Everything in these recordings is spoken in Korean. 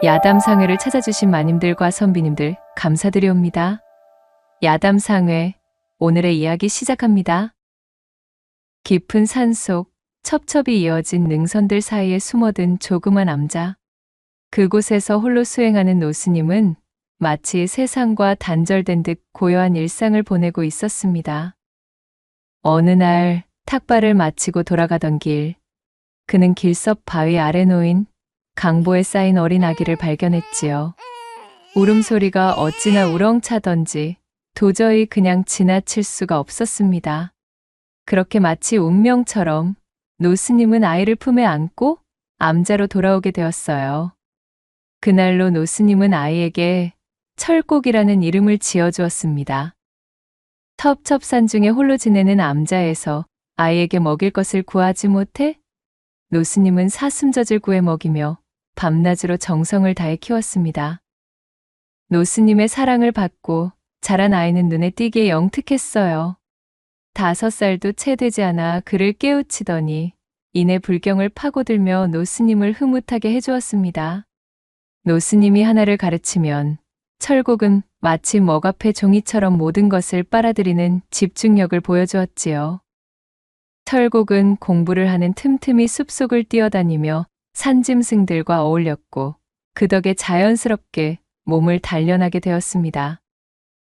야담상회를 찾아주신 마님들과 선비님들 감사드리옵니다. 야담상회, 오늘의 이야기 시작합니다. 깊은 산속 첩첩이 이어진 능선들 사이에 숨어든 조그만 암자. 그곳에서 홀로 수행하는 노스님은 마치 세상과 단절된 듯 고요한 일상을 보내고 있었습니다. 어느 날 탁발을 마치고 돌아가던 길, 그는 길섭 바위 아래 놓인 강보에 쌓인 어린 아기를 발견했지요. 울음소리가 어찌나 우렁차던지 도저히 그냥 지나칠 수가 없었습니다. 그렇게 마치 운명처럼 노스님은 아이를 품에 안고 암자로 돌아오게 되었어요. 그날로 노스님은 아이에게 철곡이라는 이름을 지어주었습니다. 첩첩산 중에 홀로 지내는 암자에서 아이에게 먹일 것을 구하지 못해 노스님은 사슴젖을 구해 먹이며 밤낮으로 정성을 다해 키웠습니다. 노스님의 사랑을 받고 자란 아이는 눈에 띄게 영특했어요. 5살도 채 되지 않아 그를 깨우치더니 이내 불경을 파고들며 노스님을 흐뭇하게 해주었습니다. 노스님이 하나를 가르치면 철곡은 마치 먹 앞에 종이처럼 모든 것을 빨아들이는 집중력을 보여주었지요. 철곡은 공부를 하는 틈틈이 숲속을 뛰어다니며 산짐승들과 어울렸고 그 덕에 자연스럽게 몸을 단련하게 되었습니다.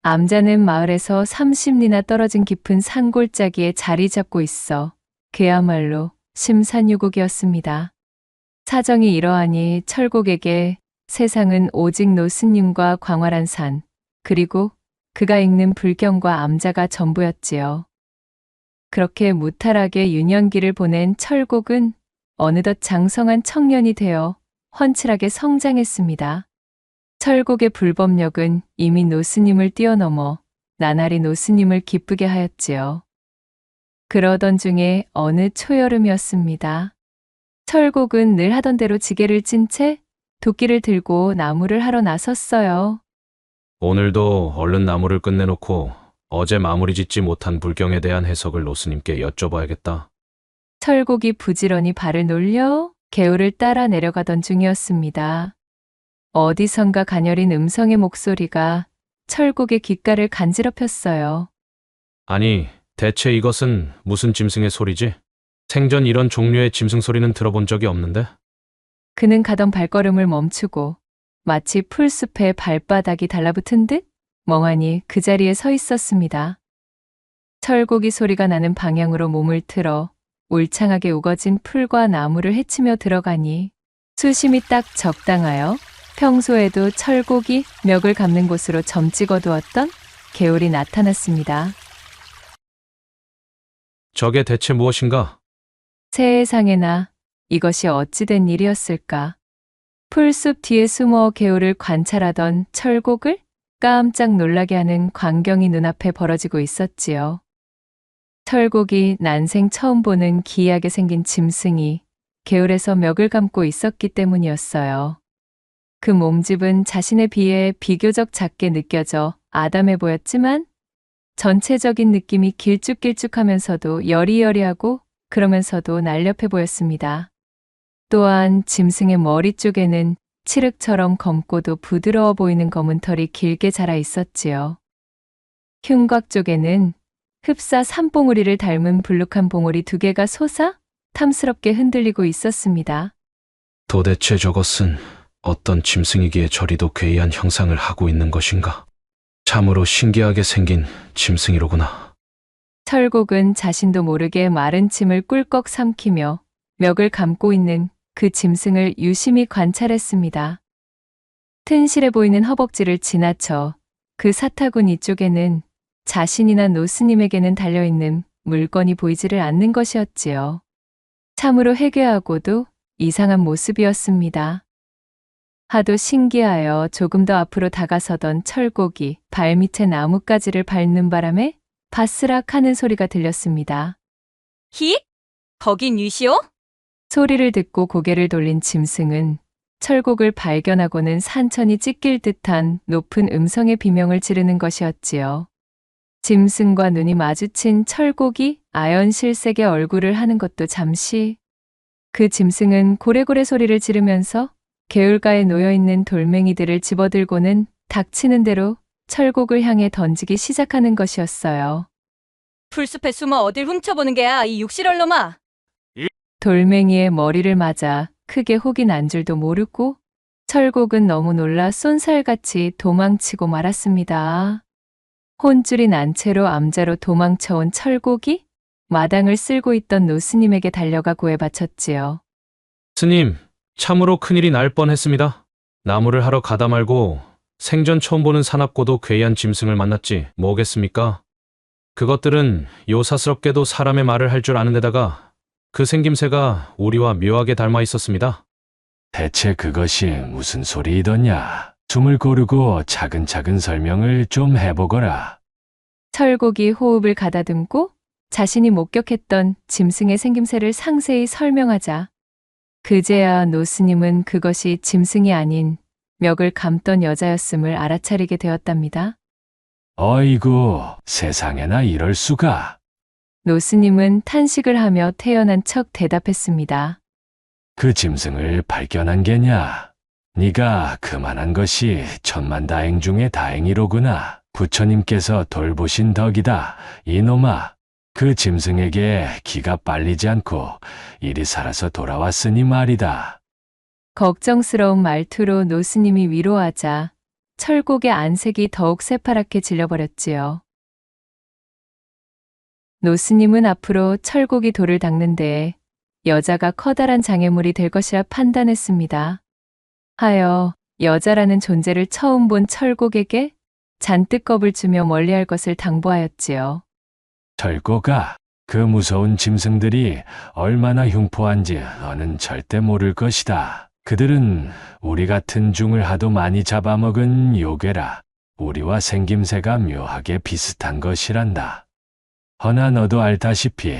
암자는 마을에서 30리나 떨어진 깊은 산골짜기에 자리 잡고 있어 그야말로 심산유곡이었습니다. 사정이 이러하니 철곡에게 세상은 오직 노스님과 광활한 산, 그리고 그가 읽는 불경과 암자가 전부였지요. 그렇게 무탈하게 유년기를 보낸 철곡은 어느덧 장성한 청년이 되어 훤칠하게 성장했습니다. 철곡의 불법력은 이미 노스님을 뛰어넘어 나날이 노스님을 기쁘게 하였지요. 그러던 중에 어느 초여름이었습니다. 철곡은 늘 하던 대로 지게를 찐 채 도끼를 들고 나무를 하러 나섰어요. 오늘도 얼른 나무를 끝내놓고 어제 마무리 짓지 못한 불경에 대한 해석을 노스님께 여쭤봐야겠다. 철곡이 부지런히 발을 놀려 개울을 따라 내려가던 중이었습니다. 어디선가 가녀린 음성의 목소리가 철곡의 귓가를 간지럽혔어요. 아니, 대체 이것은 무슨 짐승의 소리지? 생전 이런 종류의 짐승 소리는 들어본 적이 없는데? 그는 가던 발걸음을 멈추고 마치 풀숲에 발바닥이 달라붙은 듯 멍하니 그 자리에 서 있었습니다. 철곡이 소리가 나는 방향으로 몸을 틀어 울창하게 우거진 풀과 나무를 헤치며 들어가니 수심이 딱 적당하여 평소에도 철곡이 멱을 감는 곳으로 점 찍어두었던 개울이 나타났습니다. 저게 대체 무엇인가? 세상에나 이것이 어찌된 일이었을까. 풀숲 뒤에 숨어 개울을 관찰하던 철곡을 깜짝 놀라게 하는 광경이 눈앞에 벌어지고 있었지요. 철곡이 난생 처음 보는 기이하게 생긴 짐승이 개울에서 멱을 감고 있었기 때문이었어요. 그 몸집은 자신에 비해 비교적 작게 느껴져 아담해 보였지만 전체적인 느낌이 길쭉길쭉하면서도 여리여리하고 그러면서도 날렵해 보였습니다. 또한 짐승의 머리 쪽에는 칠흑처럼 검고도 부드러워 보이는 검은 털이 길게 자라 있었지요. 흉곽 쪽에는 흡사 산봉우리를 닮은 불룩한 봉우리 2개가 솟아 탐스럽게 흔들리고 있었습니다. 도대체 저것은 어떤 짐승이기에 저리도 괴이한 형상을 하고 있는 것인가? 참으로 신기하게 생긴 짐승이로구나. 철곡은 자신도 모르게 마른 침을 꿀꺽 삼키며 멱을 감고 있는 그 짐승을 유심히 관찰했습니다. 튼실해 보이는 허벅지를 지나쳐 그 사타구니 쪽에는 자신이나 노스님에게는 달려있는 물건이 보이지를 않는 것이었지요. 참으로 해괴하고도 이상한 모습이었습니다. 하도 신기하여 조금 더 앞으로 다가서던 철곡이 발밑에 나뭇가지를 밟는 바람에 바스락 하는 소리가 들렸습니다. 히? 거긴 유시오? 소리를 듣고 고개를 돌린 짐승은 철곡을 발견하고는 산천이 찢길 듯한 높은 음성의 비명을 지르는 것이었지요. 짐승과 눈이 마주친 철곡이 아연실색의 얼굴을 하는 것도 잠시, 그 짐승은 고래고래 소리를 지르면서 개울가에 놓여있는 돌멩이들을 집어들고는 닥치는 대로 철곡을 향해 던지기 시작하는 것이었어요. 풀숲에 숨어 어딜 훔쳐보는 게야, 이 육실얼놈아. 돌멩이의 머리를 맞아 크게 혹이 난 줄도 모르고 철곡은 너무 놀라 쏜살같이 도망치고 말았습니다. 혼쭐이 난 채로 암자로 도망쳐온 철곡이 마당을 쓸고 있던 노스님에게 달려가 구해 바쳤지요. 스님, 참으로 큰일이 날 뻔했습니다. 나무를 하러 가다 말고 생전 처음 보는 사납고도 괴이한 짐승을 만났지 뭐겠습니까? 그것들은 요사스럽게도 사람의 말을 할 줄 아는 데다가 그 생김새가 우리와 묘하게 닮아 있었습니다. 대체 그것이 무슨 소리이더냐? 숨을 고르고 차근차근 설명을 좀 해보거라. 철곡이 호흡을 가다듬고 자신이 목격했던 짐승의 생김새를 상세히 설명하자 그제야 노스님은 그것이 짐승이 아닌 멱을 감던 여자였음을 알아차리게 되었답니다. 어이구, 세상에나 이럴 수가. 노스님은 탄식을 하며 태연한 척 대답했습니다. 그 짐승을 발견한 게냐? 네가 그만한 것이 천만다행 중에 다행이로구나. 부처님께서 돌보신 덕이다. 이놈아, 그 짐승에게 기가 빨리지 않고 이리 살아서 돌아왔으니 말이다. 걱정스러운 말투로 노스님이 위로하자 철곡의 안색이 더욱 새파랗게 질려버렸지요. 노스님은 앞으로 철곡이 돌을 닦는 데에 여자가 커다란 장애물이 될 것이라 판단했습니다. 하여 여자라는 존재를 처음 본 철곡에게 잔뜩 겁을 주며 멀리할 것을 당부하였지요. 철거가 그 무서운 짐승들이 얼마나 흉포한지 너는 절대 모를 것이다. 그들은 우리 같은 중을 하도 많이 잡아먹은 요괴라. 우리와 생김새가 묘하게 비슷한 것이란다. 허나 너도 알다시피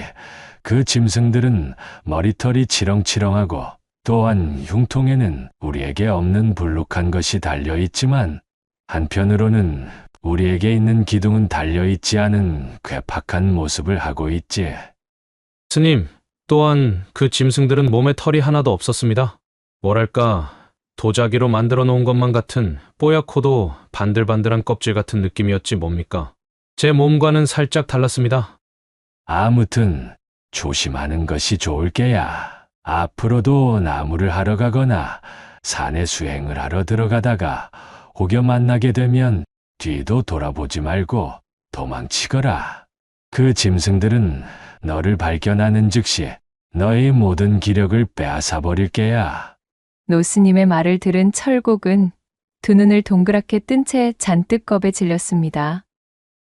그 짐승들은 머리털이 치렁치렁하고 또한 흉통에는 우리에게 없는 불룩한 것이 달려있지만 한편으로는 우리에게 있는 기둥은 달려있지 않은 괴팍한 모습을 하고 있지. 스님, 또한 그 짐승들은 몸에 털이 하나도 없었습니다. 뭐랄까, 도자기로 만들어 놓은 것만 같은 뽀얗고도 반들반들한 껍질 같은 느낌이었지 뭡니까? 제 몸과는 살짝 달랐습니다. 아무튼 조심하는 것이 좋을 게야. 앞으로도 나무를 하러 가거나 산에 수행을 하러 들어가다가 혹여 만나게 되면 뒤도 돌아보지 말고 도망치거라. 그 짐승들은 너를 발견하는 즉시 너의 모든 기력을 빼앗아 버릴 게야. 노스님의 말을 들은 철곡은 두 눈을 동그랗게 뜬 채 잔뜩 겁에 질렸습니다.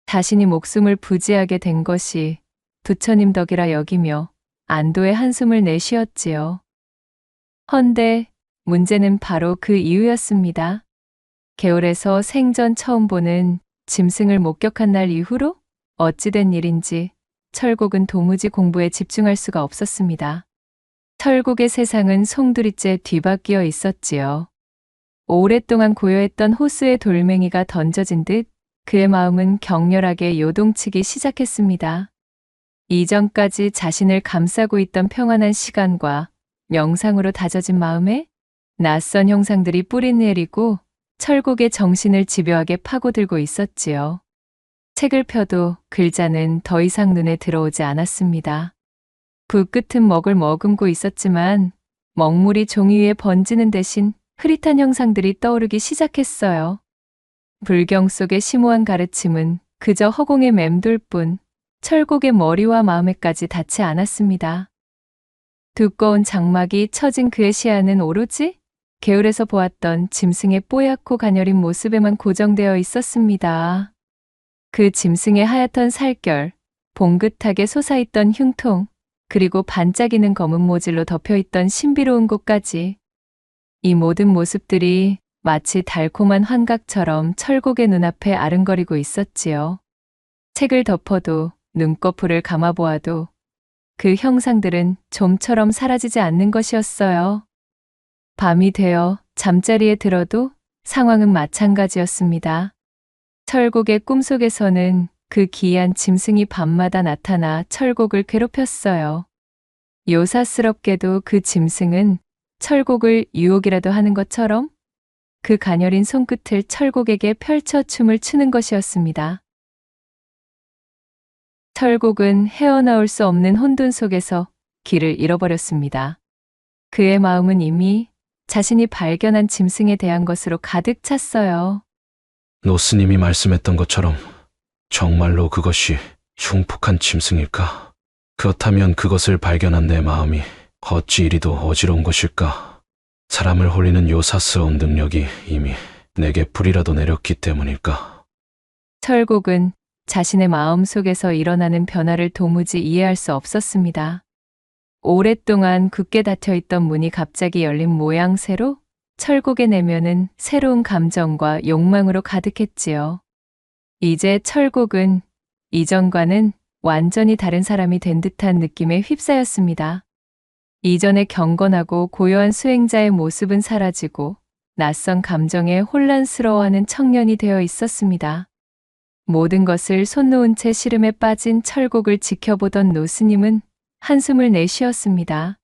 자신이 목숨을 부지하게 된 것이 부처님 덕이라 여기며 안도의 한숨을 내쉬었지요. 헌데 문제는 바로 그 이유였습니다. 개울에서 생전 처음 보는 짐승을 목격한 날 이후로 어찌된 일인지 철곡은 도무지 공부에 집중할 수가 없었습니다. 철곡의 세상은 송두리째 뒤바뀌어 있었지요. 오랫동안 고요했던 호수의 돌멩이가 던져진 듯 그의 마음은 격렬하게 요동치기 시작했습니다. 이전까지 자신을 감싸고 있던 평안한 시간과 명상으로 다져진 마음에 낯선 형상들이 뿌리내리고 철곡의 정신을 집요하게 파고들고 있었지요. 책을 펴도 글자는 더 이상 눈에 들어오지 않았습니다. 붓끝은 먹을 머금고 있었지만 먹물이 종이 위에 번지는 대신 흐릿한 형상들이 떠오르기 시작했어요. 불경 속의 심오한 가르침은 그저 허공에 맴돌 뿐 철곡의 머리와 마음에까지 닿지 않았습니다. 두꺼운 장막이 처진 그의 시야는 오로지 개울에서 보았던 짐승의 뽀얗고 가녀린 모습에만 고정되어 있었습니다. 그 짐승의 하얗던 살결, 봉긋하게 솟아있던 흉통, 그리고 반짝이는 검은 모질로 덮여있던 신비로운 곳까지. 이 모든 모습들이 마치 달콤한 환각처럼 철곡의 눈앞에 아른거리고 있었지요. 책을 덮어도 눈꺼풀을 감아보아도 그 형상들은 좀처럼 사라지지 않는 것이었어요. 밤이 되어 잠자리에 들어도 상황은 마찬가지였습니다. 철곡의 꿈속에서는 그 기이한 짐승이 밤마다 나타나 철곡을 괴롭혔어요. 요사스럽게도 그 짐승은 철곡을 유혹이라도 하는 것처럼 그 가녀린 손끝을 철곡에게 펼쳐 춤을 추는 것이었습니다. 철곡은 헤어나올 수 없는 혼돈 속에서 길을 잃어버렸습니다. 그의 마음은 이미 자신이 발견한 짐승에 대한 것으로 가득 찼어요. 노스님이 말씀했던 것처럼 정말로 그것이 흉폭한 짐승일까? 그렇다면 그것을 발견한 내 마음이 어찌 이리도 어지러운 것일까? 사람을 홀리는 요사스러운 능력이 이미 내게 불이라도 내렸기 때문일까? 철곡은 자신의 마음 속에서 일어나는 변화를 도무지 이해할 수 없었습니다. 오랫동안 굳게 닫혀있던 문이 갑자기 열린 모양새로 철곡의 내면은 새로운 감정과 욕망으로 가득했지요. 이제 철곡은 이전과는 완전히 다른 사람이 된 듯한 느낌에 휩싸였습니다. 이전의 경건하고 고요한 수행자의 모습은 사라지고 낯선 감정에 혼란스러워하는 청년이 되어 있었습니다. 모든 것을 손 놓은 채 시름에 빠진 철곡을 지켜보던 노스님은 한숨을 내쉬었습니다.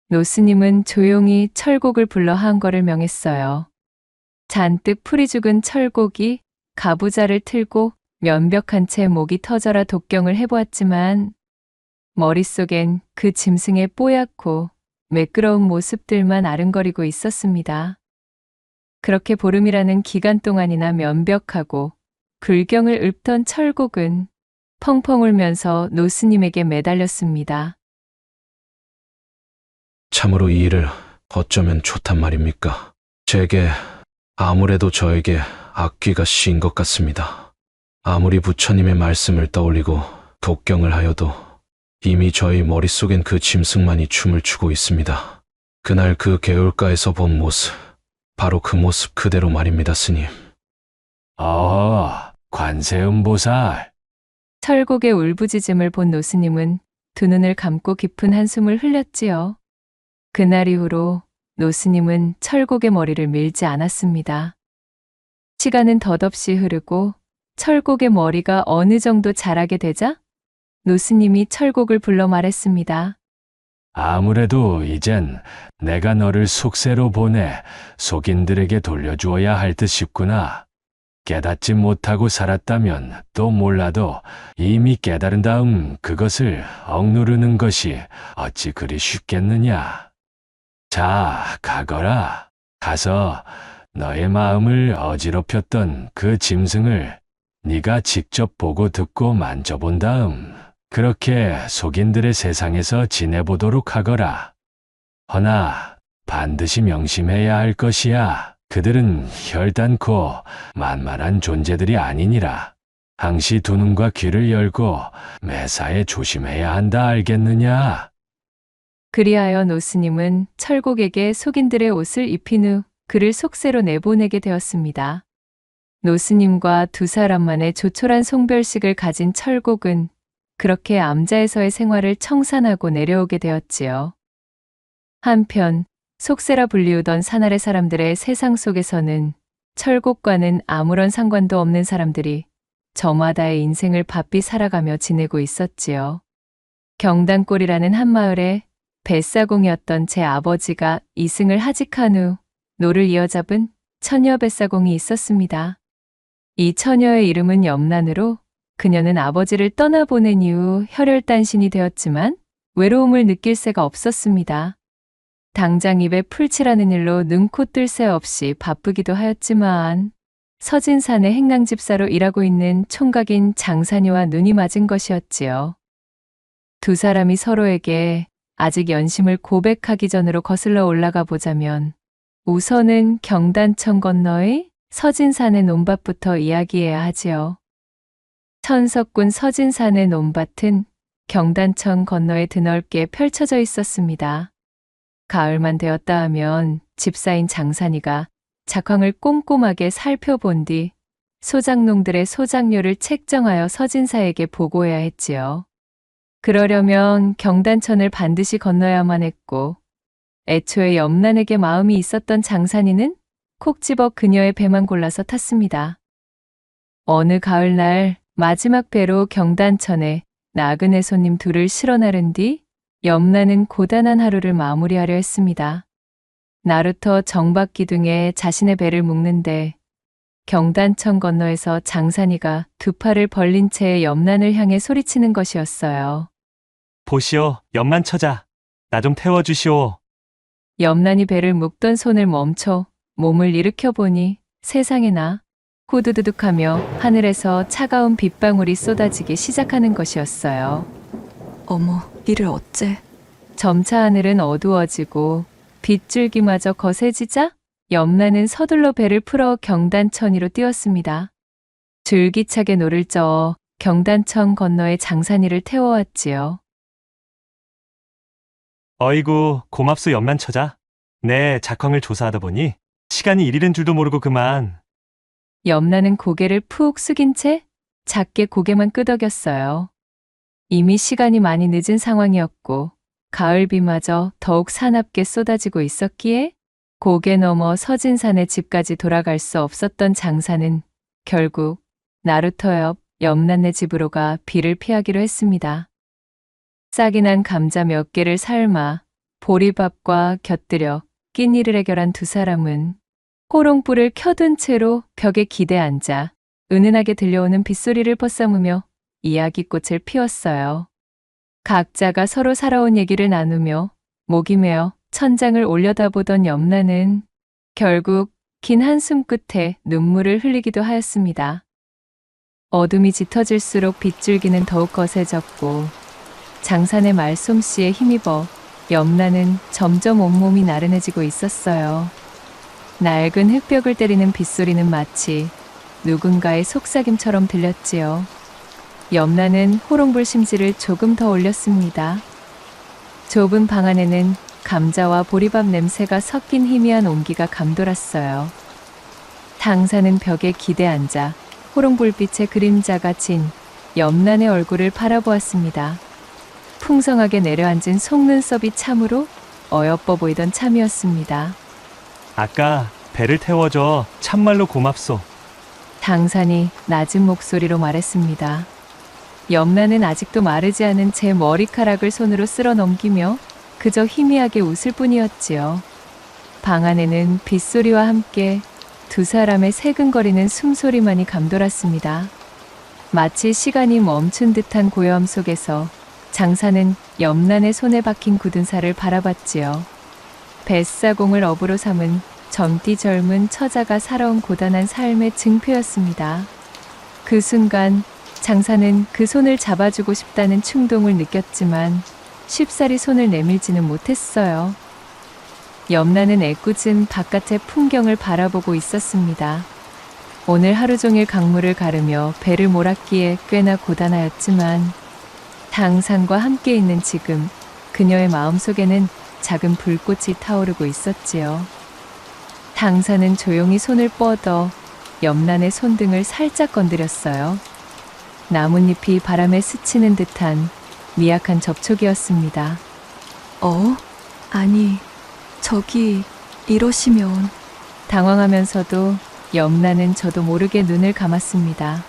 노스님은 조용히 철곡을 불러 한거를 명했어요. 잔뜩 풀이 죽은 철곡이 가부좌를 틀고 면벽한 채 목이 터져라 독경을 해보았지만 머릿속엔 그 짐승의 뽀얗고 매끄러운 모습들만 아른거리고 있었습니다. 그렇게 보름이라는 기간 동안이나 면벽하고 불경을 읊던 철곡은 펑펑 울면서 노스님에게 매달렸습니다. 참으로 이 일을 어쩌면 좋단 말입니까? 제게 아무래도 저에게 악귀가 씌인 것 같습니다. 아무리 부처님의 말씀을 떠올리고 독경을 하여도 이미 저희 머릿속엔 그 짐승만이 춤을 추고 있습니다. 그날 그 개울가에서 본 모습, 바로 그 모습 그대로 말입니다, 스님. 관세음보살. 철곡의 울부짖음을 본 노스님은 두 눈을 감고 깊은 한숨을 흘렸지요. 그날 이후로 노스님은 철곡의 머리를 밀지 않았습니다. 시간은 덧없이 흐르고 철곡의 머리가 어느 정도 자라게 되자 노스님이 철곡을 불러 말했습니다. 아무래도 이젠 내가 너를 속세로 보내 속인들에게 돌려주어야 할 듯 싶구나. 깨닫지 못하고 살았다면 또 몰라도 이미 깨달은 다음 그것을 억누르는 것이 어찌 그리 쉽겠느냐. 자, 가거라. 가서 너의 마음을 어지럽혔던 그 짐승을 네가 직접 보고 듣고 만져본 다음 그렇게 속인들의 세상에서 지내보도록 하거라. 허나 반드시 명심해야 할 것이야. 그들은 혈단코 만만한 존재들이 아니니라. 항시 두 눈과 귀를 열고 매사에 조심해야 한다 알겠느냐? 그리하여 노스님은 철곡에게 속인들의 옷을 입힌 후 그를 속세로 내보내게 되었습니다. 노스님과 두 사람만의 조촐한 송별식을 가진 철곡은 그렇게 암자에서의 생활을 청산하고 내려오게 되었지요. 한편 속세라 불리우던 산아래 사람들의 세상 속에서는 철곡과는 아무런 상관도 없는 사람들이 저마다의 인생을 바삐 살아가며 지내고 있었지요. 경단골이라는 한 마을에 뱃사공이었던 제 아버지가 이승을 하직한 후 노를 이어잡은 처녀 뱃사공이 있었습니다. 이 처녀의 이름은 염란으로 그녀는 아버지를 떠나보낸 이후 혈혈단신이 되었지만 외로움을 느낄 새가 없었습니다. 당장 입에 풀칠하는 일로 눈코 뜰 새 없이 바쁘기도 하였지만 서진산의 행랑집사로 일하고 있는 총각인 장산이와 눈이 맞은 것이었지요. 두 사람이 서로에게 아직 연심을 고백하기 전으로 거슬러 올라가 보자면 우선은 경단천 건너의 서진산의 논밭부터 이야기해야 하지요. 천석군 서진산의 논밭은 경단천 건너에 드넓게 펼쳐져 있었습니다. 가을만 되었다 하면 집사인 장산이가 작황을 꼼꼼하게 살펴본 뒤 소작농들의 소작료를 책정하여 서진사에게 보고해야 했지요. 그러려면 경단천을 반드시 건너야만 했고 애초에 염란에게 마음이 있었던 장산이는 콕 집어 그녀의 배만 골라서 탔습니다. 어느 가을날 마지막 배로 경단천에 나그네 손님 둘을 실어 나른 뒤 염란은 고단한 하루를 마무리하려 했습니다. 나루터 정박기둥에 자신의 배를 묶는데 경단천 건너에서 장산이가 두 팔을 벌린 채 염난을 향해 소리치는 것이었어요. 보시오, 염난처자. 나 좀 태워주시오. 염난이 배를 묶던 손을 멈춰 몸을 일으켜 보니 세상에나 후두두둑하며 하늘에서 차가운 빗방울이 쏟아지기 시작하는 것이었어요. 어머, 이를 어째? 점차 하늘은 어두워지고 빗줄기마저 거세지자 염라는 서둘러 배를 풀어 경단천 위로 뛰었습니다. 줄기차게 노를 저어 경단천 건너에 장산이를 태워왔지요. 어이구, 고맙소 염난처자. 내 작황을 조사하다 보니 시간이 이리는 줄도 모르고 그만. 염라는 고개를 푹 숙인 채 작게 고개만 끄덕였어요. 이미 시간이 많이 늦은 상황이었고 가을비마저 더욱 사납게 쏟아지고 있었기에 고개 넘어 서진산의 집까지 돌아갈 수 없었던 장사는 결국 나루터 옆 염란네 집으로 가 비를 피하기로 했습니다. 싹이 난 감자 몇 개를 삶아 보리밥과 곁들여 끼니를 해결한 두 사람은 호롱불을 켜둔 채로 벽에 기대 앉아 은은하게 들려오는 빗소리를 퍼삼으며 이야기꽃을 피웠어요. 각자가 서로 살아온 얘기를 나누며 목이 메어 천장을 올려다보던 염라는 결국 긴 한숨 끝에 눈물을 흘리기도 하였습니다. 어둠이 짙어질수록 빗줄기는 더욱 거세졌고 장산의 말솜씨에 힘입어 염라는 점점 온몸이 나른해지고 있었어요. 낡은 흙벽을 때리는 빗소리는 마치 누군가의 속삭임처럼 들렸지요. 염라는 호롱불 심지를 조금 더 올렸습니다. 좁은 방 안에는 감자와 보리밥 냄새가 섞인 희미한 온기가 감돌았어요. 장사는 벽에 기대 앉아 호롱불빛의 그림자가 진 염란의 얼굴을 바라보았습니다. 풍성하게 내려앉은 속눈썹이 참으로 어여뻐 보이던 참이었습니다. 아까 배를 태워줘. 참말로 고맙소. 당산이 낮은 목소리로 말했습니다. 염라는 아직도 마르지 않은 제 머리카락을 손으로 쓸어 넘기며 그저 희미하게 웃을 뿐이었지요. 방 안에는 빗소리와 함께 두 사람의 새근거리는 숨소리만이 감돌았습니다. 마치 시간이 멈춘 듯한 고요함 속에서 장사는 염란의 손에 박힌 굳은 살을 바라봤지요. 뱃사공을 업으로 삼은 젊디 젊은 처자가 살아온 고단한 삶의 증표였습니다. 그 순간 장사는 그 손을 잡아주고 싶다는 충동을 느꼈지만 쉽사리 손을 내밀지는 못했어요. 염라는 애꿎은 바깥의 풍경을 바라보고 있었습니다. 오늘 하루 종일 강물을 가르며 배를 몰았기에 꽤나 고단하였지만 당산과 함께 있는 지금 그녀의 마음속에는 작은 불꽃이 타오르고 있었지요. 당산은 조용히 손을 뻗어 염란의 손등을 살짝 건드렸어요. 나뭇잎이 바람에 스치는 듯한 미약한 접촉이었습니다. 아니, 저기 이러시면. 당황하면서도 염란은 저도 모르게 눈을 감았습니다.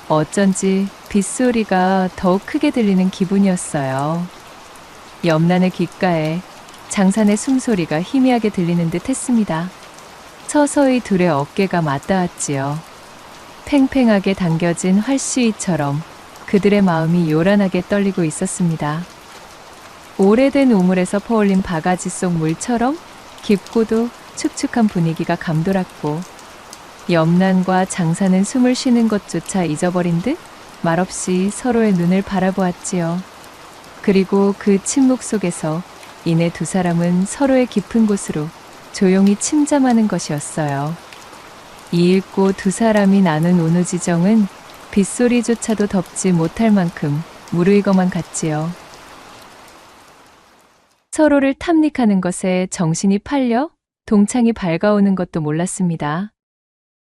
어쩐지 빗소리가 더욱 크게 들리는 기분이었어요. 염란의 귓가에 장산의 숨소리가 희미하게 들리는 듯 했습니다. 서서히 둘의 어깨가 맞닿았지요. 팽팽하게 당겨진 활시위처럼 그들의 마음이 요란하게 떨리고 있었습니다. 오래된 우물에서 퍼올린 바가지 속 물처럼 깊고도 축축한 분위기가 감돌았고 염란과 장사는 숨을 쉬는 것조차 잊어버린 듯 말없이 서로의 눈을 바라보았지요. 그리고 그 침묵 속에서 이내 두 사람은 서로의 깊은 곳으로 조용히 침잠하는 것이었어요. 이윽고 두 사람이 나눈 온우지정은 빗소리조차도 덮지 못할 만큼 무르익어만 갔지요. 서로를 탐닉하는 것에 정신이 팔려 동창이 밝아오는 것도 몰랐습니다.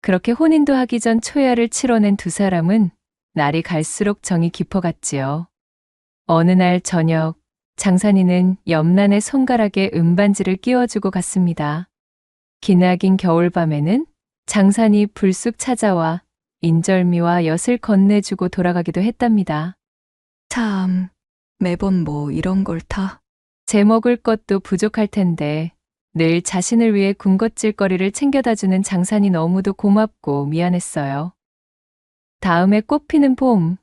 그렇게 혼인도 하기 전 초야를 치러낸 두 사람은 날이 갈수록 정이 깊어갔지요. 어느 날 저녁, 장산이는 염란의 손가락에 은반지를 끼워주고 갔습니다. 기나긴 겨울밤에는 장산이 불쑥 찾아와 인절미와 엿을 건네주고 돌아가기도 했답니다. 참, 매번 뭐 이런 걸 타. 제 먹을 것도 부족할 텐데 늘 자신을 위해 군것질거리를 챙겨다 주는 장산이 너무도 고맙고 미안했어요. 다음에 꽃피는 봄,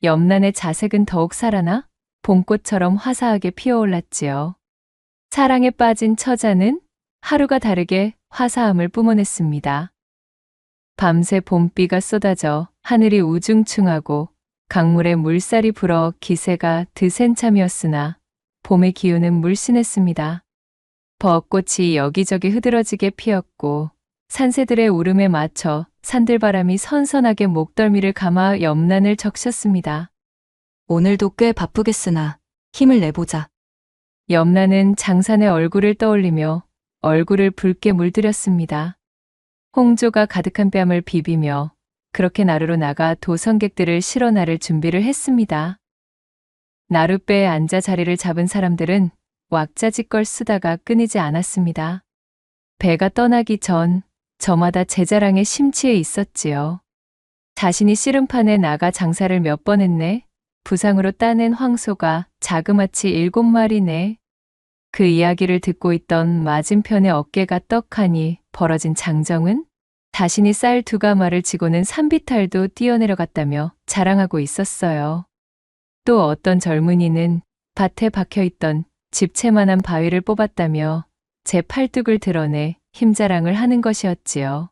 염란의 자색은 더욱 살아나 봄꽃처럼 화사하게 피어올랐지요. 사랑에 빠진 처자는 하루가 다르게 화사함을 뿜어냈습니다. 밤새 봄비가 쏟아져 하늘이 우중충하고 강물에 물살이 불어 기세가 드센 참이었으나 봄의 기운은 물씬했습니다. 벚꽃이 여기저기 흐드러지게 피었고 산새들의 울음에 맞춰 산들바람이 선선하게 목덜미를 감아 염란을 적셨습니다. 오늘도 꽤 바쁘겠으나 힘을 내보자. 염란은 장산의 얼굴을 떠올리며 얼굴을 붉게 물들였습니다. 홍조가 가득한 뺨을 비비며 그렇게 나루로 나가 도성객들을 실어 나를 준비를 했습니다. 나룻배에 앉아 자리를 잡은 사람들은 왁자지껄 쓰다가 끊이지 않았습니다. 배가 떠나기 전 저마다 제자랑에 심취해 있었지요. 자신이 씨름판에 나가 장사를 몇 번 했네. 부상으로 따낸 황소가 자그마치 7마리네. 그 이야기를 듣고 있던 맞은편의 어깨가 떡하니 벌어진 장정은 자신이 쌀 2가마를 지고는 산비탈도 뛰어내려갔다며 자랑하고 있었어요. 또 어떤 젊은이는 밭에 박혀있던 집채만한 바위를 뽑았다며 제 팔뚝을 드러내 힘자랑을 하는 것이었지요.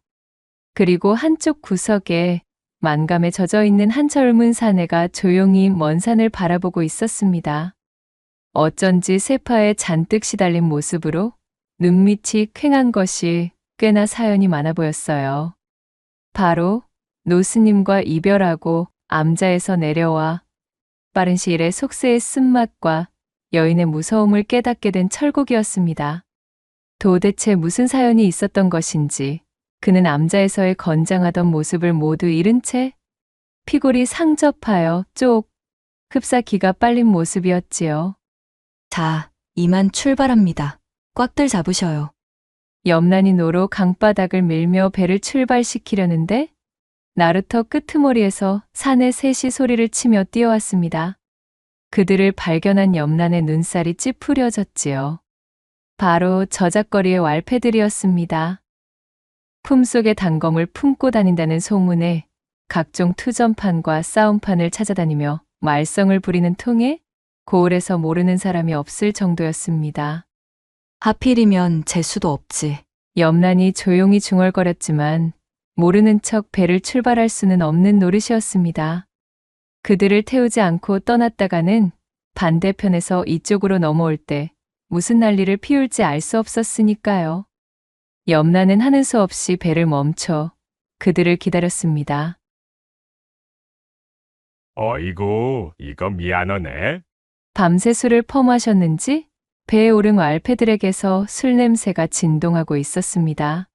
그리고 한쪽 구석에 만감에 젖어있는 한 젊은 사내가 조용히 먼 산을 바라보고 있었습니다. 어쩐지 세파에 잔뜩 시달린 모습으로 눈밑이 퀭한 것이 꽤나 사연이 많아 보였어요. 바로 노스님과 이별하고 암자에서 내려와 빠른 시일에 속세의 쓴맛과 여인의 무서움을 깨닫게 된 철곡이었습니다. 도대체 무슨 사연이 있었던 것인지 그는 암자에서의 건장하던 모습을 모두 잃은 채 피골이 상접하여 쪽 흡사 기가 빨린 모습이었지요. 자, 이만 출발합니다. 꽉들 잡으셔요. 염란이 노로 강바닥을 밀며 배를 출발시키려는데 나루터 끄트머리에서 사내 셋이 소리를 치며 뛰어왔습니다. 그들을 발견한 염란의 눈살이 찌푸려졌지요. 바로 저작거리의 왈패들이었습니다. 품속에 단검을 품고 다닌다는 소문에 각종 투전판과 싸움판을 찾아다니며 말썽을 부리는 통에 고을에서 모르는 사람이 없을 정도였습니다. 하필이면 재수도 없지. 염란이 조용히 중얼거렸지만 모르는 척 배를 출발할 수는 없는 노릇이었습니다. 그들을 태우지 않고 떠났다가는 반대편에서 이쪽으로 넘어올 때 무슨 난리를 피울지 알 수 없었으니까요. 염란은 하는 수 없이 배를 멈춰 그들을 기다렸습니다. 어이구, 이거 미안하네. 밤새 술을 퍼마셨는지 배에 오른 왈패들에게서 술 냄새가 진동하고 있었습니다.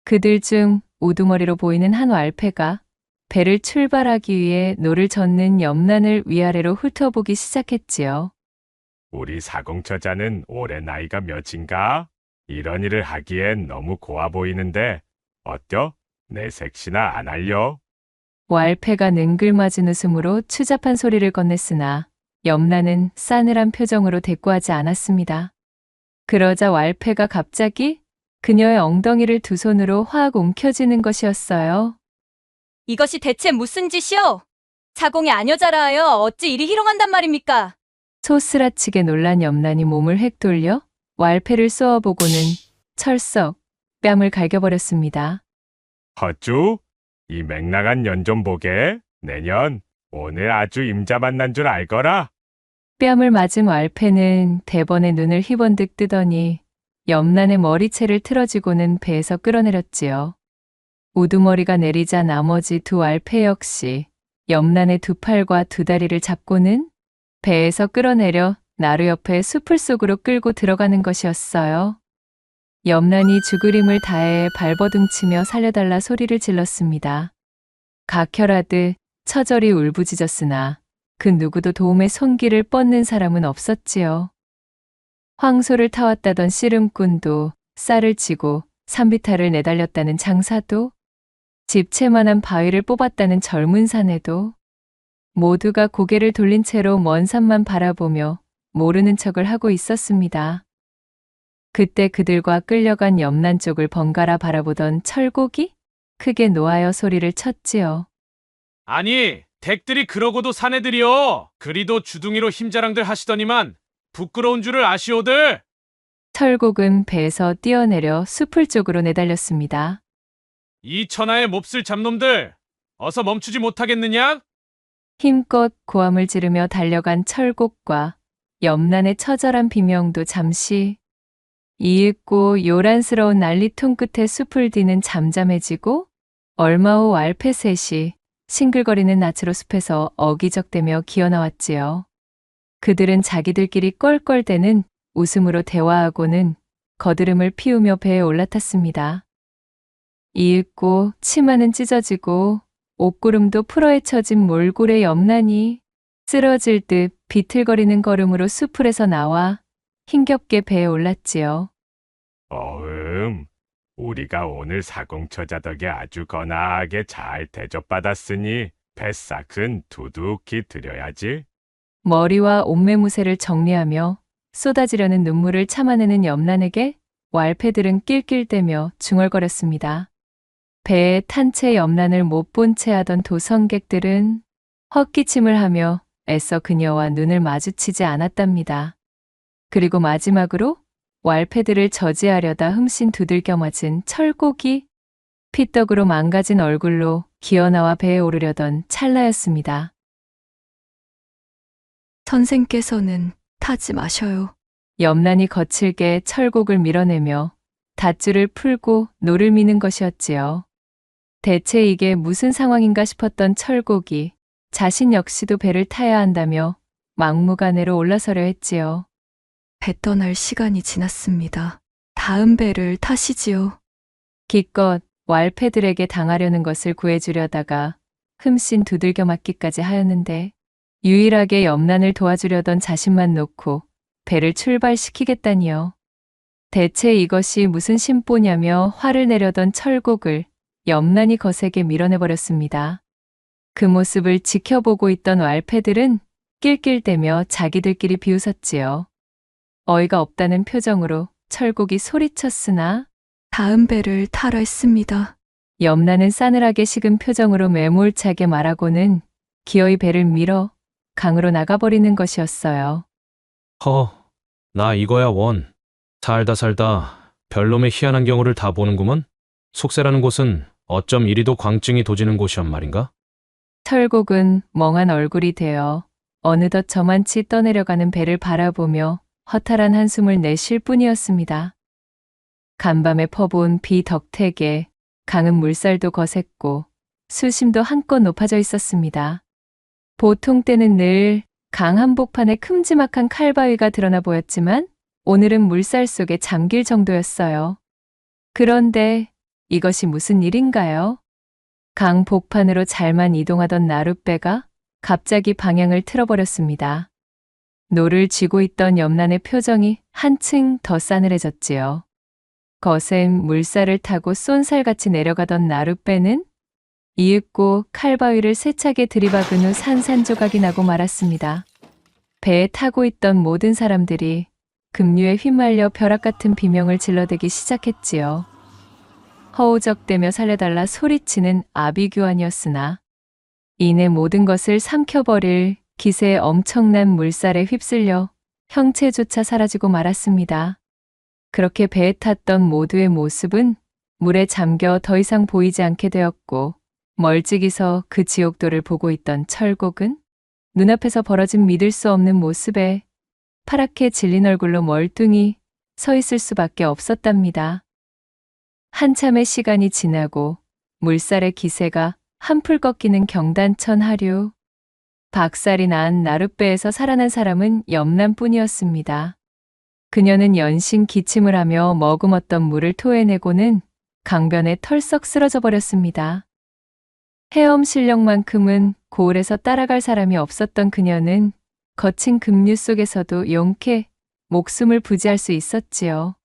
그들 중 우두머리로 보이는 한 왈패가 배를 출발하기 위해 노를 젓는 염란을 위아래로 훑어보기 시작했지요. 우리 사공처자는 올해 나이가 몇인가? 이런 일을 하기엔 너무 고와 보이는데 어때요? 내 색시나 안 알려? 왈패가 능글맞은 웃음으로 추잡한 소리를 건넸으나 염란은 싸늘한 표정으로 대꾸하지 않았습니다. 그러자 왈패가 갑자기 그녀의 엉덩이를 두 손으로 확 움켜쥐는 것이었어요. 이것이 대체 무슨 짓이오? 사공이 아녀자라 하여 어찌 이리 희롱한단 말입니까? 소스라치게 놀란 염란이 몸을 획 돌려 왈패를 쏘아보고는 철썩 뺨을 갈겨버렸습니다. 헛주? 이 맹랑한 년 좀 보게. 내년 오늘 아주 임자 만난 줄 알거라. 뺨을 맞은 왈패는 대번에 눈을 희번득 뜨더니 염란의 머리채를 틀어지고는 배에서 끌어내렸지요. 우두머리가 내리자 나머지 두 왈패 역시 염란의 두 팔과 두 다리를 잡고는 배에서 끌어내려 나루 옆에 숲을 속으로 끌고 들어가는 것이었어요. 염란이 죽으림을 다해 발버둥치며 살려달라 소리를 질렀습니다. 각혈하듯 처절히 울부짖었으나 그 누구도 도움의 손길을 뻗는 사람은 없었지요. 황소를 타왔다던 씨름꾼도 쌀을 치고 산비탈을 내달렸다는 장사도 집채만한 바위를 뽑았다는 젊은 사내도 모두가 고개를 돌린 채로 먼 산만 바라보며 모르는 척을 하고 있었습니다. 그때 그들과 끌려간 염난 쪽을 번갈아 바라보던 철곡이 크게 노하여 소리를 쳤지요. 아니, 댁들이 그러고도 사내들이여. 그리도 주둥이로 힘자랑들 하시더니만 부끄러운 줄을 아시오들. 철곡은 배에서 뛰어내려 숲을 쪽으로 내달렸습니다. 이 천하의 몹쓸 잡놈들, 어서 멈추지 못하겠느냐? 힘껏 고함을 지르며 달려간 철곡과 염난의 처절한 비명도 잠시 이윽고 요란스러운 난리통 끝에 숲을 뒤는 잠잠해지고 얼마 후 알페셋이 싱글거리는 낯으로 숲에서 어기적대며 기어나왔지요. 그들은 자기들끼리 껄껄대는 웃음으로 대화하고는 거드름을 피우며 배에 올라탔습니다. 이윽고 치마는 찢어지고 옷구름도 풀어헤쳐진 몰골의 염난이 쓰러질 듯 비틀거리는 걸음으로 수풀에서 나와 힘겹게 배에 올랐지요. 우리가 오늘 사공처자 덕에 아주 거나하게 잘 대접받았으니 뱃삭은 두둑히 드려야지. 머리와 옷매무새를 정리하며 쏟아지려는 눈물을 참아내는 염난에게 왈패들은 낄낄대며 중얼거렸습니다. 배에 탄 채 염난을 못 본 채 하던 도성객들은 헛기침을 하며 애써 그녀와 눈을 마주치지 않았답니다. 그리고 마지막으로 왈패들을 저지하려다 흠씬 두들겨 맞은 철곡이 피떡으로 망가진 얼굴로 기어나와 배에 오르려던 찰나였습니다. 선생께서는 타지 마셔요. 염난이 거칠게 철곡을 밀어내며 닷줄을 풀고 노를 미는 것이었지요. 대체 이게 무슨 상황인가 싶었던 철곡이 자신 역시도 배를 타야 한다며 막무가내로 올라서려 했지요. 배 떠날 시간이 지났습니다. 다음 배를 타시지요. 기껏 왈패들에게 당하려는 것을 구해주려다가 흠씬 두들겨 맞기까지 하였는데 유일하게 염난을 도와주려던 자신만 놓고 배를 출발시키겠다니요. 대체 이것이 무슨 심보냐며 화를 내려던 철곡을 염난이 거세게 밀어내버렸습니다. 그 모습을 지켜보고 있던 왈패들은 낄낄대며 자기들끼리 비웃었지요. 어이가 없다는 표정으로 철곡이 소리쳤으나 다음 배를 타라 했습니다. 염난은 싸늘하게 식은 표정으로 매몰차게 말하고는 기어이 배를 밀어 강으로 나가버리는 것이었어요. 나 이거야 원. 살다 살다 별놈의 희한한 경우를 다 보는구먼. 속세라는 곳은 어쩜 이리도 광증이 도지는 곳이란 말인가? 철곡은 멍한 얼굴이 되어 어느덧 저만치 떠내려가는 배를 바라보며 허탈한 한숨을 내쉴 뿐이었습니다. 간밤에 퍼부은 비 덕택에 강은 물살도 거셌고 수심도 한껏 높아져 있었습니다. 보통 때는 늘 강 한복판에 큼지막한 칼바위가 드러나 보였지만 오늘은 물살 속에 잠길 정도였어요. 그런데 이것이 무슨 일인가요? 강 복판으로 잘만 이동하던 나룻배가 갑자기 방향을 틀어버렸습니다. 노를 쥐고 있던 염난의 표정이 한층 더 싸늘해졌지요. 거센 물살을 타고 쏜살같이 내려가던 나룻배는 이윽고 칼바위를 세차게 들이박은 후 산산조각이 나고 말았습니다. 배에 타고 있던 모든 사람들이 급류에 휘말려 벼락 같은 비명을 질러대기 시작했지요. 허우적대며 살려달라 소리치는 아비규환이었으나 이내 모든 것을 삼켜버릴 기세의 엄청난 물살에 휩쓸려 형체조차 사라지고 말았습니다. 그렇게 배에 탔던 모두의 모습은 물에 잠겨 더 이상 보이지 않게 되었고 멀찍이서 그 지옥도를 보고 있던 철곡은 눈앞에서 벌어진 믿을 수 없는 모습에 파랗게 질린 얼굴로 멀뚱히 서 있을 수밖에 없었답니다. 한참의 시간이 지나고 물살의 기세가 한풀 꺾이는 경단천 하류. 박살이 난 나룻배에서 살아난 사람은 염난뿐이었습니다. 그녀는 연신 기침을 하며 머금었던 물을 토해내고는 강변에 털썩 쓰러져 버렸습니다. 헤엄 실력만큼은 고을에서 따라갈 사람이 없었던 그녀는 거친 급류 속에서도 용케 목숨을 부지할 수 있었지요.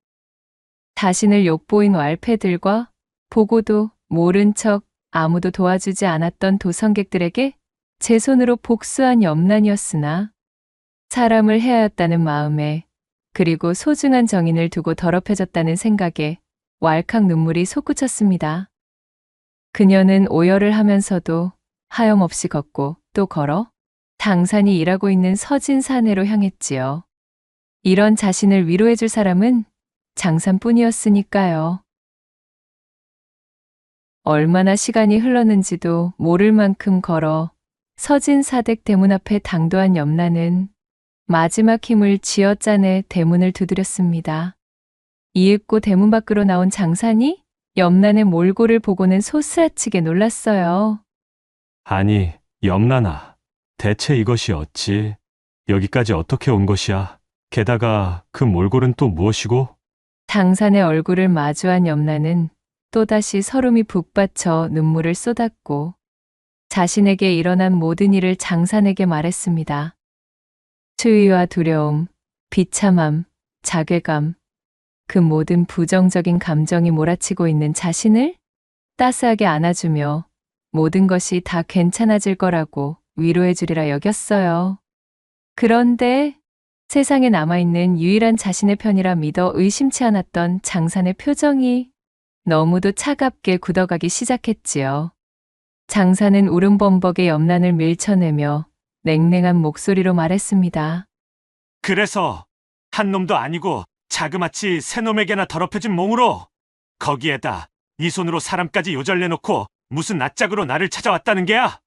자신을 욕보인 왈패들과 보고도 모른 척 아무도 도와주지 않았던 도성객들에게 제 손으로 복수한 염난이었으나 사람을 해하였다는 마음에 그리고 소중한 정인을 두고 더럽혀졌다는 생각에 왈칵 눈물이 솟구쳤습니다. 그녀는 오열을 하면서도 하염없이 걷고 또 걸어 장산이 일하고 있는 서진 사내로 향했지요. 이런 자신을 위로해줄 사람은 장산뿐이었으니까요. 얼마나 시간이 흘렀는지도 모를 만큼 걸어 서진 사댁 대문 앞에 당도한 염라는 마지막 힘을 쥐어짜내 대문을 두드렸습니다. 이윽고 대문 밖으로 나온 장산이 염란의 몰골을 보고는 소스라치게 놀랐어요. 아니, 염라나. 대체 이것이 어찌 여기까지 어떻게 온 것이야? 게다가 그 몰골은 또 무엇이고? 장산의 얼굴을 마주한 염라는 또다시 서름이 북받쳐 눈물을 쏟았고 자신에게 일어난 모든 일을 장산에게 말했습니다. 추위와 두려움, 비참함, 자괴감, 그 모든 부정적인 감정이 몰아치고 있는 자신을 따스하게 안아주며 모든 것이 다 괜찮아질 거라고 위로해 주리라 여겼어요. 그런데 세상에 남아있는 유일한 자신의 편이라 믿어 의심치 않았던 장산의 표정이 너무도 차갑게 굳어가기 시작했지요. 장산은 울음범벅의 염란을 밀쳐내며 냉랭한 목소리로 말했습니다. 그래서 한 놈도 아니고 자그마치 새 놈에게나 더럽혀진 몸으로 거기에다 네 손으로 사람까지 요절내놓고 무슨 낯짝으로 나를 찾아왔다는 게야?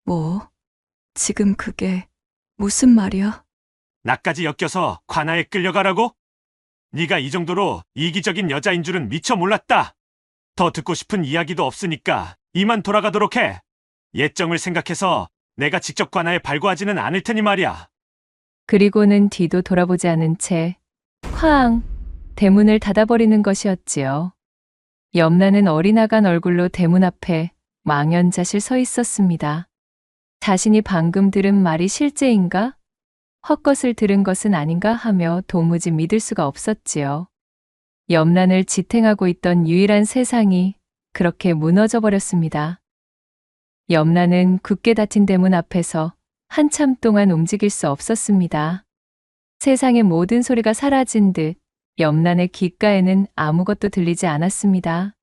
뭐? 지금 그게 무슨 말이야? 나까지 엮여서 관아에 끌려가라고? 네가 이 정도로 이기적인 여자인 줄은 미처 몰랐다. 더 듣고 싶은 이야기도 없으니까 이만 돌아가도록 해. 예정을 생각해서 내가 직접 관아에 발구하지는 않을 테니 말이야. 그리고는 뒤도 돌아보지 않은 채 쾅! 대문을 닫아버리는 것이었지요. 염라는 어리나간 얼굴로 대문 앞에 망연자실 서 있었습니다. 자신이 방금 들은 말이 실제인가? 헛것을 들은 것은 아닌가 하며 도무지 믿을 수가 없었지요. 염란을 지탱하고 있던 유일한 세상이 그렇게 무너져 버렸습니다. 염란은 굳게 닫힌 대문 앞에서 한참 동안 움직일 수 없었습니다. 세상의 모든 소리가 사라진 듯 염란의 귓가에는 아무것도 들리지 않았습니다.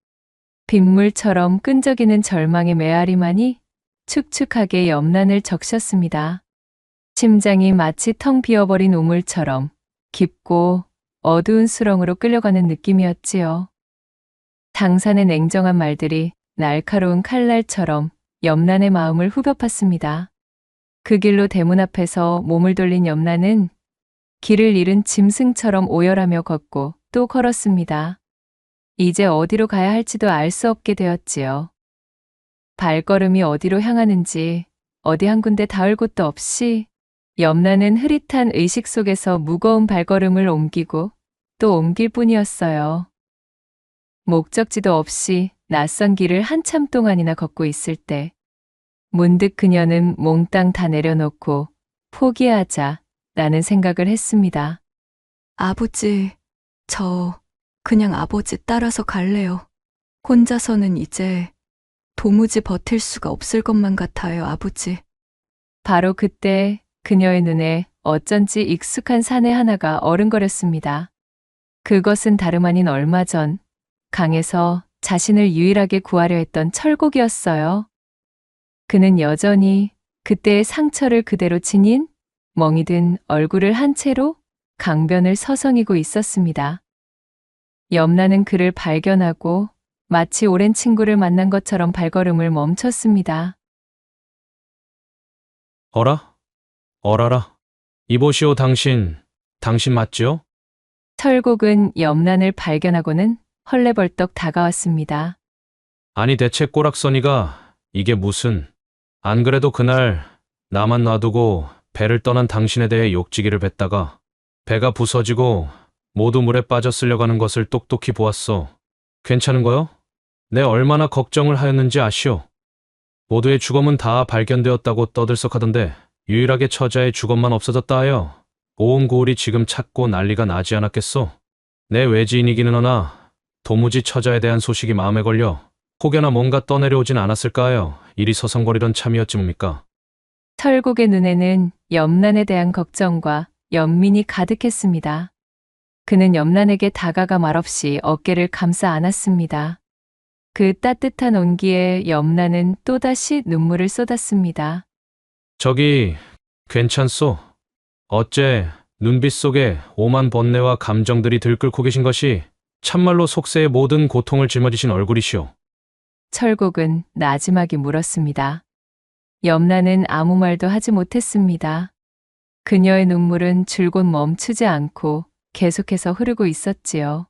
빗물처럼 끈적이는 절망의 메아리만이 축축하게 염란을 적셨습니다. 심장이 마치 텅 비어버린 우물처럼 깊고 어두운 수렁으로 끌려가는 느낌이었지요. 장산의 냉정한 말들이 날카로운 칼날처럼 염란의 마음을 후벼 팠습니다. 그 길로 대문 앞에서 몸을 돌린 염란은 길을 잃은 짐승처럼 오열하며 걷고 또 걸었습니다. 이제 어디로 가야 할지도 알 수 없게 되었지요. 발걸음이 어디로 향하는지 어디 한 군데 닿을 곳도 없이 염라는 흐릿한 의식 속에서 무거운 발걸음을 옮기고 또 옮길 뿐이었어요. 목적지도 없이 낯선 길을 한참 동안이나 걷고 있을 때 문득 그녀는 몽땅 다 내려놓고 포기하자 라는 생각을 했습니다. 아버지, 저 그냥 아버지 따라서 갈래요. 혼자서는 이제 도무지 버틸 수가 없을 것만 같아요, 아버지. 바로 그때 그녀의 눈에 어쩐지 익숙한 사내 하나가 어른거렸습니다. 그것은 다름 아닌 얼마 전 강에서 자신을 유일하게 구하려 했던 철곡이었어요. 그는 여전히 그때의 상처를 그대로 지닌 멍이 든 얼굴을 한 채로 강변을 서성이고 있었습니다. 염라는 그를 발견하고 마치 오랜 친구를 만난 것처럼 발걸음을 멈췄습니다. 어라? 어라라. 이보시오 당신 맞지요? 철곡은 염란을 발견하고는 헐레벌떡 다가왔습니다. 아니 대체 꼬락서니가 이게 무슨... 안 그래도 그날 나만 놔두고 배를 떠난 당신에 대해 욕지기를 뱉다가 배가 부서지고 모두 물에 빠져 쓸려가는 것을 똑똑히 보았어. 괜찮은 거요? 내 얼마나 걱정을 하였는지 아시오? 모두의 주검은 다 발견되었다고 떠들썩하던데 유일하게 처자의 주검만 없어졌다 하여 온 고을이 지금 찾고 난리가 나지 않았겠소? 내 외지인이기는 하나 도무지 처자에 대한 소식이 마음에 걸려 혹여나 뭔가 떠내려오진 않았을까 하여 이리 서성거리던 참이었지 뭡니까? 철곡의 눈에는 염란에 대한 걱정과 연민이 가득했습니다. 그는 염란에게 다가가 말없이 어깨를 감싸 안았습니다. 그 따뜻한 온기에 염란은 또다시 눈물을 쏟았습니다. 저기, 괜찮소? 어째 눈빛 속에 오만 번뇌와 감정들이 들끓고 계신 것이 참말로 속세의 모든 고통을 짊어지신 얼굴이시오. 철곡은 나지막이 물었습니다. 염란은 아무 말도 하지 못했습니다. 그녀의 눈물은 줄곧 멈추지 않고 계속해서 흐르고 있었지요.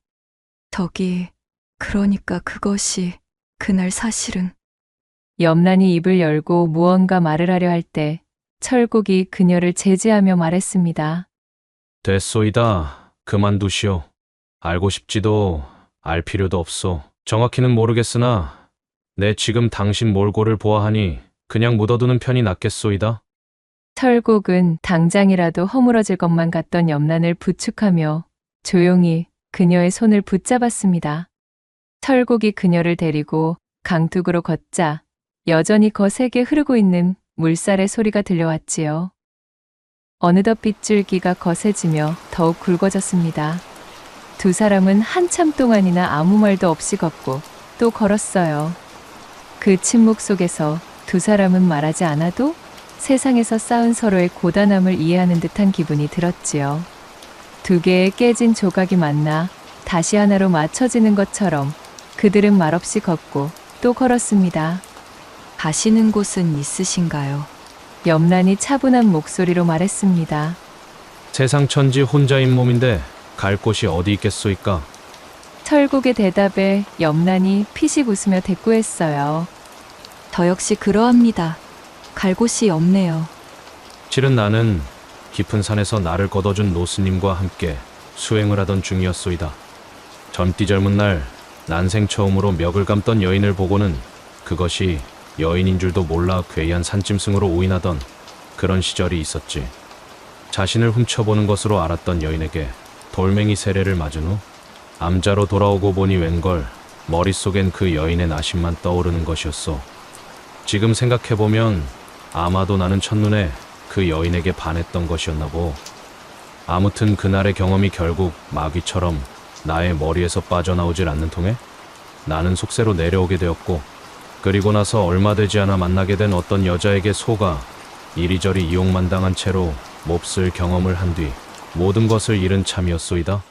그러니까 그것이 그날 사실은. 염란이 입을 열고 무언가 말을 하려 할 때 철곡이 그녀를 제지하며 말했습니다. 됐소이다. 그만두시오. 알고 싶지도 알 필요도 없소. 정확히는 모르겠으나 내 지금 당신 몰골을 보아하니 그냥 묻어두는 편이 낫겠소이다. 철곡은 당장이라도 허물어질 것만 같던 염란을 부축하며 조용히 그녀의 손을 붙잡았습니다. 철곡이 그녀를 데리고 강둑으로 걷자 여전히 거세게 흐르고 있는 물살의 소리가 들려왔지요. 어느덧 빗줄기가 거세지며 더욱 굵어졌습니다. 두 사람은 한참 동안이나 아무 말도 없이 걷고 또 걸었어요. 그 침묵 속에서 두 사람은 말하지 않아도 세상에서 쌓은 서로의 고단함을 이해하는 듯한 기분이 들었지요. 두 개의 깨진 조각이 만나 다시 하나로 맞춰지는 것처럼 그들은 말없이 걷고 또 걸었습니다. 가시는 곳은 있으신가요? 염란이 차분한 목소리로 말했습니다. 세상 천지 혼자인 몸인데 갈 곳이 어디 있겠소이까? 철곡의 대답에 염란이 피식 웃으며 대꾸했어요. 저 역시 그러합니다. 갈 곳이 없네요. 실은 나는 깊은 산에서 나를 걷어준 노스님과 함께 수행을 하던 중이었소이다. 젊디 젊은 날 난생 처음으로 멱을 감던 여인을 보고는 그것이 여인인 줄도 몰라 괴이한 산짐승으로 오인하던 그런 시절이 있었지. 자신을 훔쳐보는 것으로 알았던 여인에게 돌멩이 세례를 맞은 후 암자로 돌아오고 보니 웬걸 머릿속엔 그 여인의 나심만 떠오르는 것이었소. 지금 생각해보면 아마도 나는 첫눈에 그 여인에게 반했던 것이었나 보. 아무튼 그날의 경험이 결국 마귀처럼 나의 머리에서 빠져나오질 않는 통에 나는 속세로 내려오게 되었고, 그리고 나서 얼마 되지 않아 만나게 된 어떤 여자에게 속아 이리저리 이용만당한 채로 몹쓸 경험을 한 뒤 모든 것을 잃은 참이었소이다.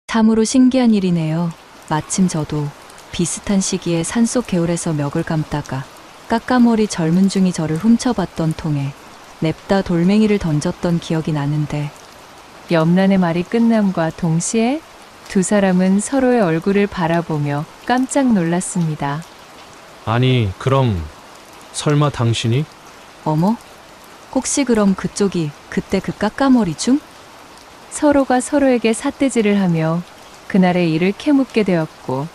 참으로 신기한 일이네요. 마침 저도 비슷한 시기에 산속 개울에서 멱을 감다가 까까머리 젊은 중이 저를 훔쳐봤던 통에 냅다 돌멩이를 던졌던 기억이 나는데, 염란의 말이 끝남과 동시에 두 사람은 서로의 얼굴을 바라보며 깜짝 놀랐습니다. 아니, 그럼 설마 당신이? 어머? 혹시 그럼 그쪽이 그때 그 까까머리 중? 서로가 서로에게 삿대질을 하며 그날의 일을 캐묻게 되었고,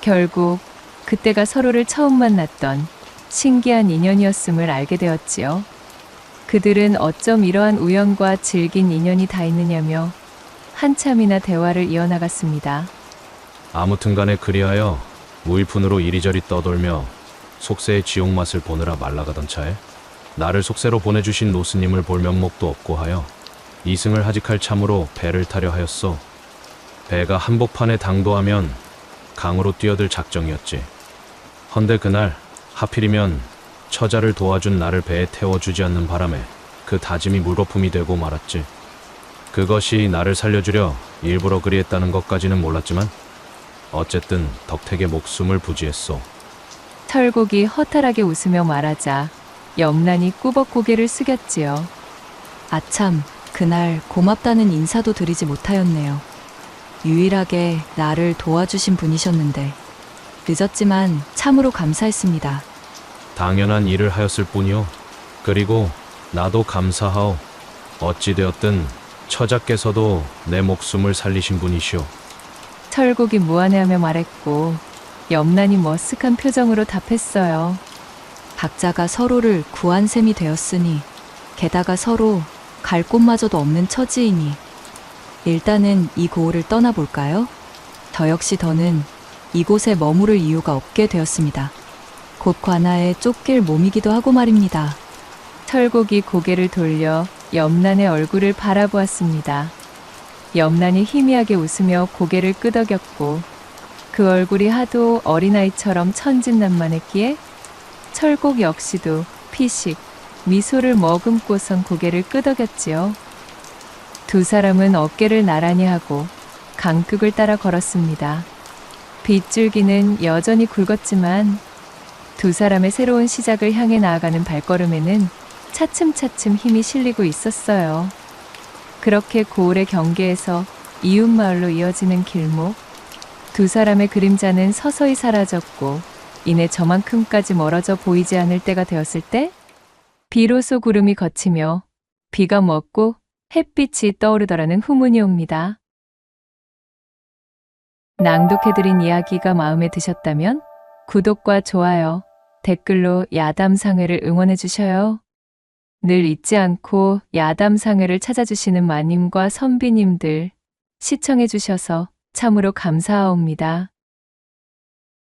결국 그때가 서로를 처음 만났던 신기한 인연이었음을 알게 되었지요. 그들은 어쩜 이러한 우연과 질긴 인연이 다 있느냐며 한참이나 대화를 이어나갔습니다. 아무튼 간에 그리하여 무일푼으로 이리저리 떠돌며 속세의 지옥 맛을 보느라 말라가던 차에 나를 속세로 보내주신 노스님을 볼 면목도 없고 하여 이승을 하직할 참으로 배를 타려 하였소. 배가 한복판에 당도하면 강으로 뛰어들 작정이었지. 헌데 그날 하필이면 처자를 도와준 나를 배에 태워주지 않는 바람에 그 다짐이 물거품이 되고 말았지. 그것이 나를 살려주려 일부러 그리했다는 것까지는 몰랐지만 어쨌든 덕택의 목숨을 부지했소. 철곡이 허탈하게 웃으며 말하자 염란이 꾸벅 고개를 숙였지요. 아참, 그날 고맙다는 인사도 드리지 못하였네요. 유일하게 나를 도와주신 분이셨는데 늦었지만 참으로 감사했습니다. 당연한 일을 하였을 뿐이요. 그리고 나도 감사하오. 어찌되었든 처자께서도 내 목숨을 살리신 분이시오. 철곡이 무안해하며 말했고 염란이 머쓱한 표정으로 답했어요. 각자가 서로를 구한 셈이 되었으니, 게다가 서로 갈 곳마저도 없는 처지이니 일단은 이 고을을 떠나볼까요? 저 역시 더는 이곳에 머무를 이유가 없게 되었습니다. 곧 관아에 쫓길 몸이기도 하고 말입니다. 철곡이 고개를 돌려 염란의 얼굴을 바라보았습니다. 염란이 희미하게 웃으며 고개를 끄덕였고 그 얼굴이 하도 어린아이처럼 천진난만했기에 철곡 역시도 피식 미소를 머금고선 고개를 끄덕였지요. 두 사람은 어깨를 나란히 하고 강둑을 따라 걸었습니다. 빗줄기는 여전히 굵었지만 두 사람의 새로운 시작을 향해 나아가는 발걸음에는 차츰차츰 힘이 실리고 있었어요. 그렇게 고을의 경계에서 이웃마을로 이어지는 길목, 두 사람의 그림자는 서서히 사라졌고 이내 저만큼까지 멀어져 보이지 않을 때가 되었을 때 비로소 구름이 걷히며 비가 멎고 햇빛이 떠오르더라는 후문이 옵니다. 낭독해드린 이야기가 마음에 드셨다면 구독과 좋아요, 댓글로 야담상회를 응원해주셔요. 늘 잊지 않고 야담상회를 찾아주시는 마님과 선비님들 시청해주셔서 참으로 감사하옵니다.